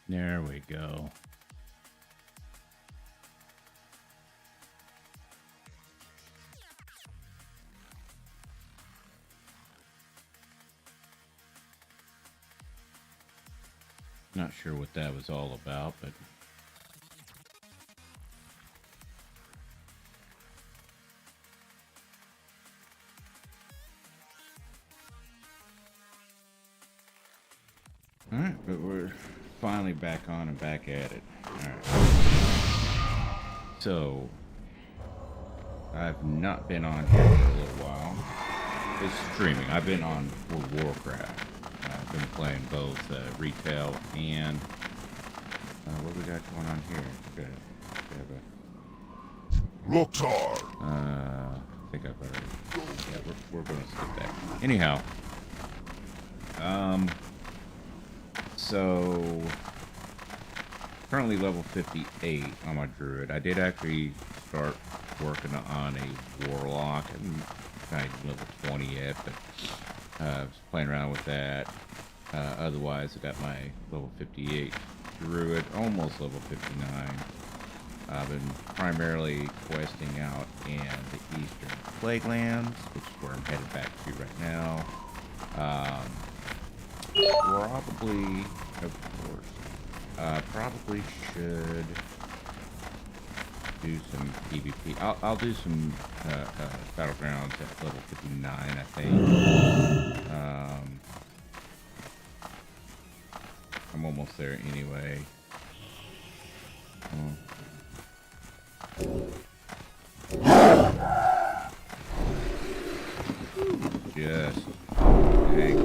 There we go. Not sure what that was all about, but all right, but we're finally back on and back at it. All right. So I've not been on here for a little while. It's streaming. I've been on World of Warcraft. I've been playing both retail and what we got going on here? We have Loktar. I think I've already. Yeah, we're going to skip that. Anyhow, so currently level 58 on my Druid. I did actually start working on a Warlock. I'm not even level 20 yet, but I was playing around with that. Otherwise, I got my level 58 Druid, almost level 59. I've been primarily questing out in the Eastern Plaguelands, which is where I'm headed back to right now. Probably, of course, probably should do some PvP. I'll do some battlegrounds at level 59, I think. I'm almost there anyway. Just dang.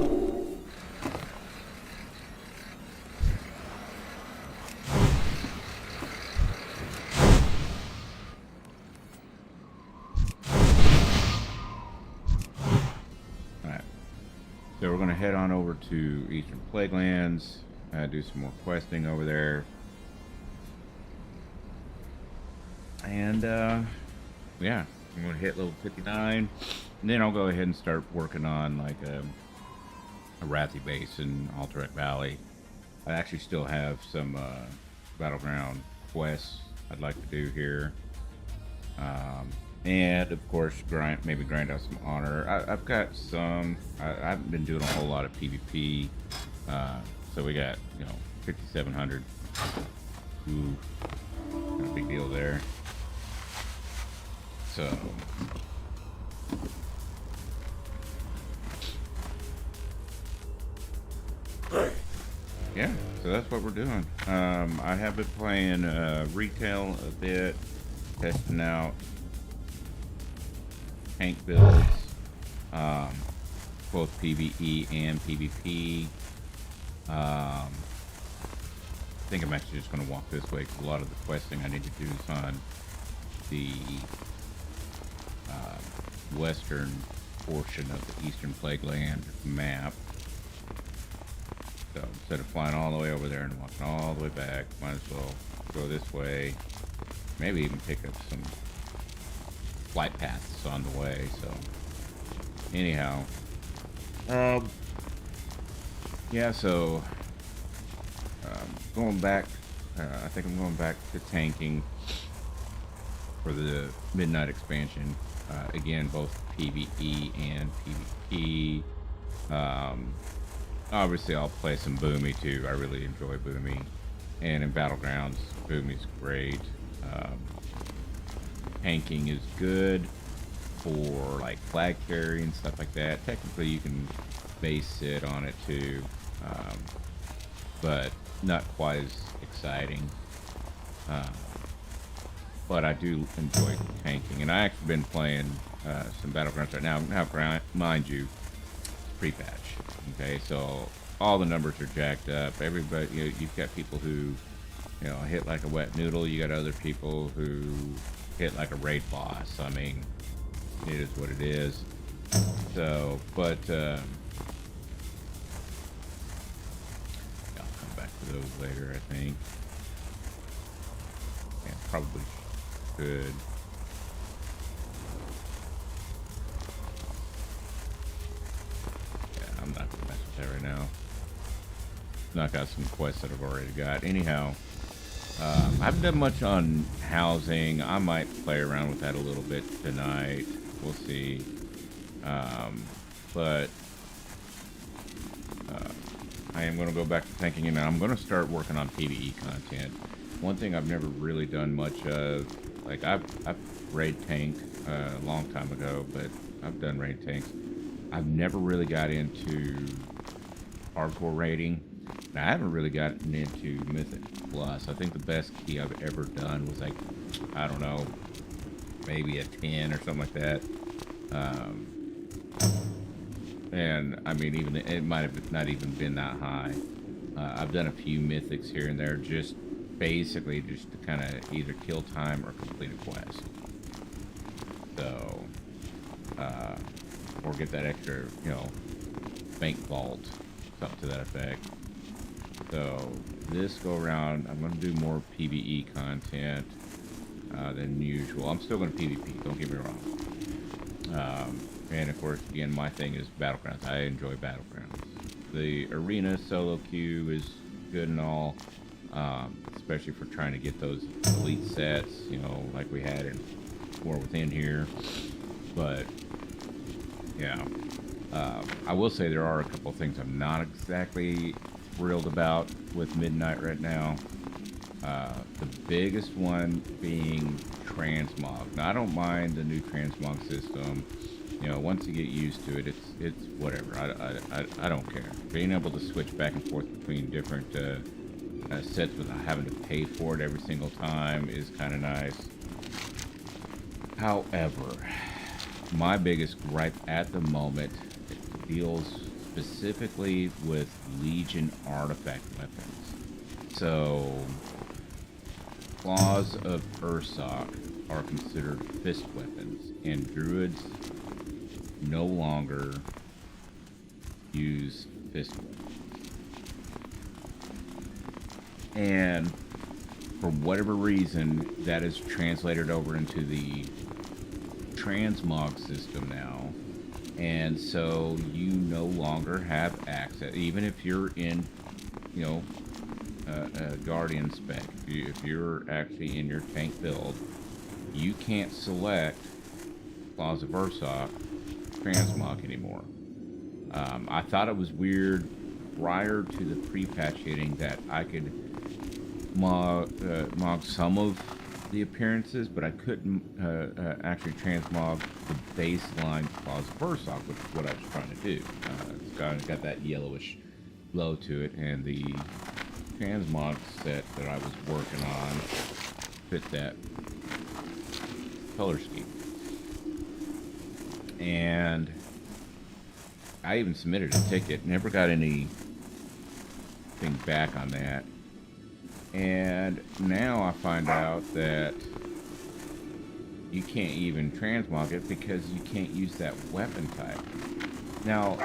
Alright. So we're gonna head on over to Eastern Plaguelands, do some more questing over there. And yeah, I'm gonna hit level 59, and then I'll go ahead and start working on like a Wrathy base in Alterac Valley. I actually still have some battleground quests I'd like to do here, and of course maybe grind out some honor. I've got some. I haven't been doing a whole lot of PvP, so we got 5,700. Ooh, not a big deal there. So yeah, so that's what we're doing. I have been playing retail a bit, testing out tank builds, both PvE and PvP. I think I'm actually just going to walk this way because a lot of the questing I need to do is on the western portion of the Eastern Plagueland map. So instead of flying all the way over there and walking all the way back, might as well go this way. Maybe even pick up some flight paths on the way. So anyhow, yeah. So going back, I think I'm going back to tanking for the Midnight expansion. Again, both PvE and PvP. Obviously, I'll play some Boomy too. I really enjoy Boomy. And in Battlegrounds, Boomy's great. Tanking is good for like flag carry and stuff like that. Technically, you can base sit on it too, but not quite as exciting. But I do enjoy tanking, and I actually been playing some Battlegrounds right now. Now, mind you, pre-patch. Okay, so all the numbers are jacked up. Everybody, you've got people who, hit like a wet noodle. You got other people who hit like a raid boss. I mean, it is what it is. So, but I'll come back to those later, I think. Yeah, probably should. Yeah, I'm not gonna mess with that right now. knock out some quests that I've already got. Anyhow, I haven't done much on housing. I might play around with that a little bit tonight. We'll see. But I am going to go back to thinking, and I'm going to start working on PvE content. One thing I've never really done much of, like I've raid tank a long time ago, but I've done raid tanks. I've never really got into hardcore raiding. Now, I haven't really gotten into Mythic Plus. I think the best key I've ever done was like, I don't know, maybe a 10 or something like that. And I mean, even it might have not even been that high. I've done a few mythics here and there, just basically just to kind of either kill time or complete a quest. So, or get that extra, bank vault, something to that effect. So this go around, I'm going to do more PvE content than usual. I'm still going to PvP, don't get me wrong. And of course, again, my thing is Battlegrounds. I enjoy Battlegrounds. The arena solo queue is good and all, especially for trying to get those elite sets, like we had in War Within here. But, yeah. I will say there are a couple of things I'm not exactly thrilled about with Midnight right now. The biggest one being transmog. Now, I don't mind the new transmog system. Once you get used to it, it's whatever. I don't care. Being able to switch back and forth between different sets without having to pay for it every single time is kind of nice. However, my biggest gripe at the moment deals specifically with Legion artifact weapons. So, Claws of Ursoc are considered fist weapons, and Druids no longer use fist weapons. And for whatever reason, that is translated over into the transmog system now. And so you no longer have access, even if you're in, Guardian spec. If you're actually in your tank build, you can't select Claws of Ursoc transmog anymore. I thought it was weird prior to the pre-patch hitting that I could mog some of the appearances, but I couldn't actually transmog the baseline Claws of Ursoc, which is what I was trying to do. It's got that yellowish glow to it, and the transmog set that I was working on fit that color scheme. And I even submitted a ticket, never got anything back on that. And now I find out that you can't even transmog it because you can't use that weapon type. Now,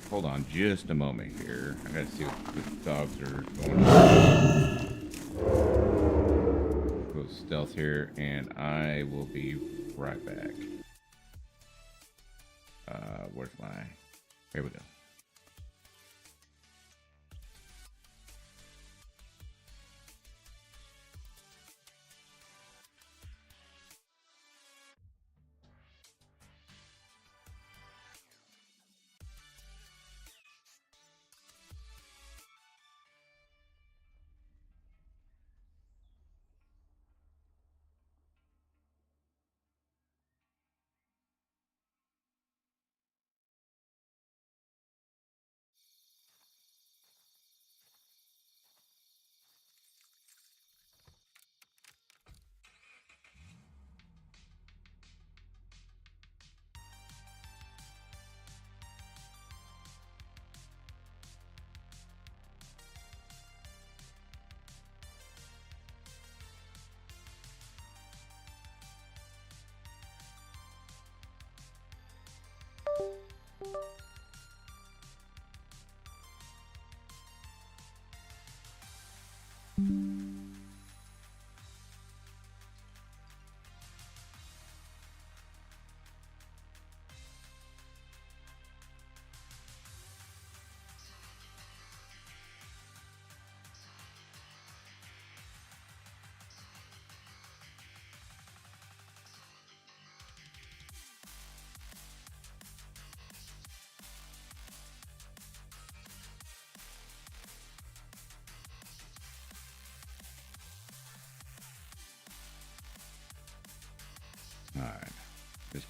hold on just a moment here. I gotta see what the dogs are going on. Go stealth here, and I will be right back. Where's my... Here we go.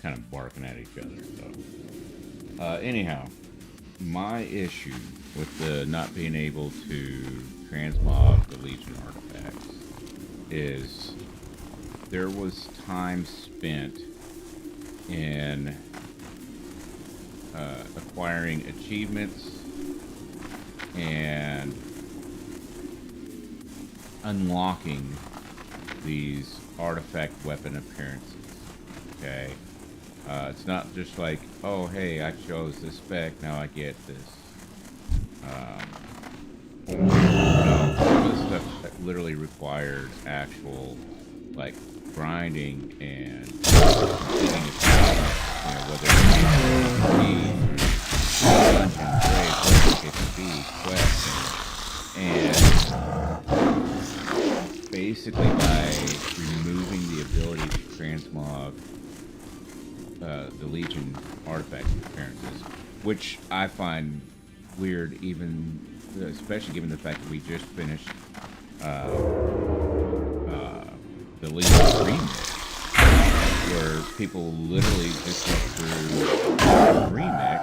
kind of barking at each other. So, anyhow, my issue with the not being able to transmog the Legion artifacts is there was time spent in acquiring achievements and unlocking these artifact weapon appearances. Okay, it's not just like, oh hey, I chose this spec, now I get this. No, some of the stuff that literally requires actual like grinding and completing achievements, you know, whether it be dungeons, raids, whatever it could be, quests, and basically by removing the ability to transmog the Legion artifact appearances, which I find weird, even especially given the fact that we just finished the Legion remix, where people literally just went through the remix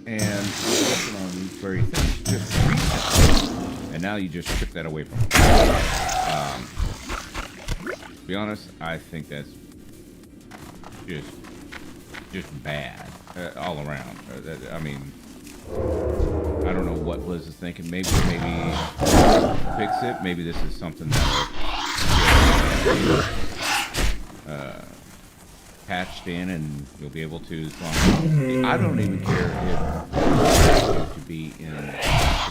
and working on these very things, just remix, and now you just strip that away from them. To be honest, I think that's just bad all around. I mean, I don't know what Liz is thinking. Maybe fix it. Maybe this is something that patched in, and you'll be able to. As long as, I don't even care if to be in a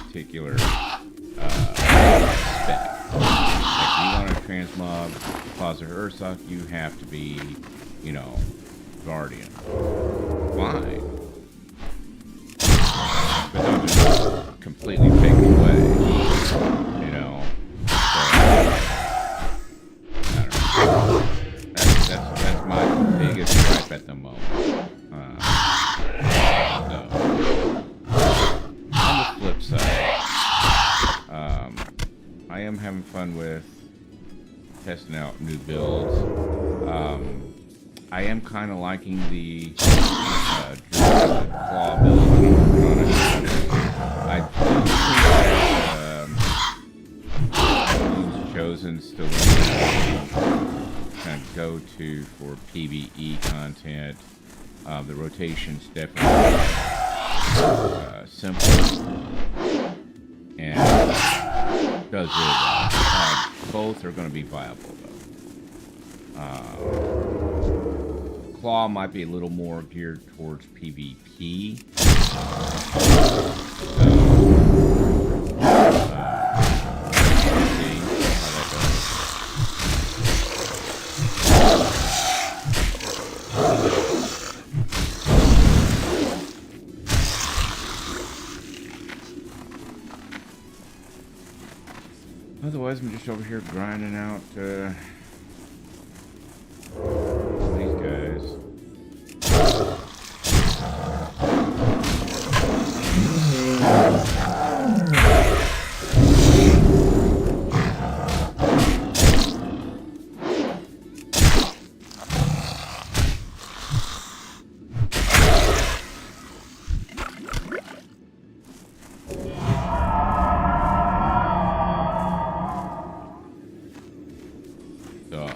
particular spec. Like, if you want to transmog Closet Ursoc, you have to be, you know, Guardian. Fine. But don't just completely take it away. You know? So, I don't know. That's my biggest gripe at the moment. On the flip side, I am having fun with testing out new builds. I am kind of liking the Druid claw build that I'm working on. I do think that Chosen still kind of go-to for PvE content. The rotation's definitely simple and does really well. Both are going to be viable though. Claw might be a little more geared towards PvP. Otherwise, I'm just over here grinding out these guys.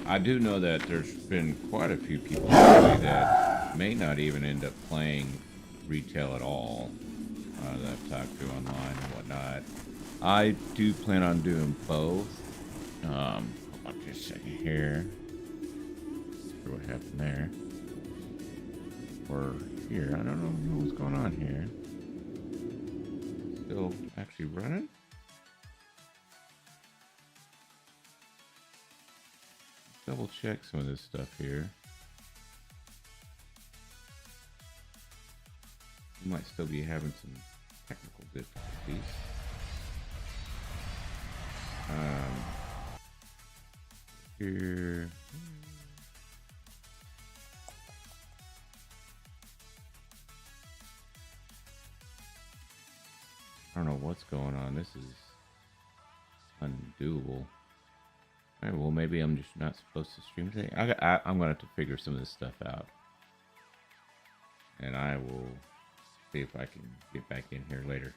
I do know that there's been quite a few people that may not even end up playing retail at all that I've talked to online and whatnot. I do plan on doing both. Hold on just a second here. See what happened there. Or here, I don't know what's going on here. Still actually running? Double check some of this stuff here. You might still be having some technical difficulties. Here. I don't know what's going on. This is undoable. Alright, well, maybe I'm just not supposed to stream today. I'm going to have to figure some of this stuff out. And I will see if I can get back in here later.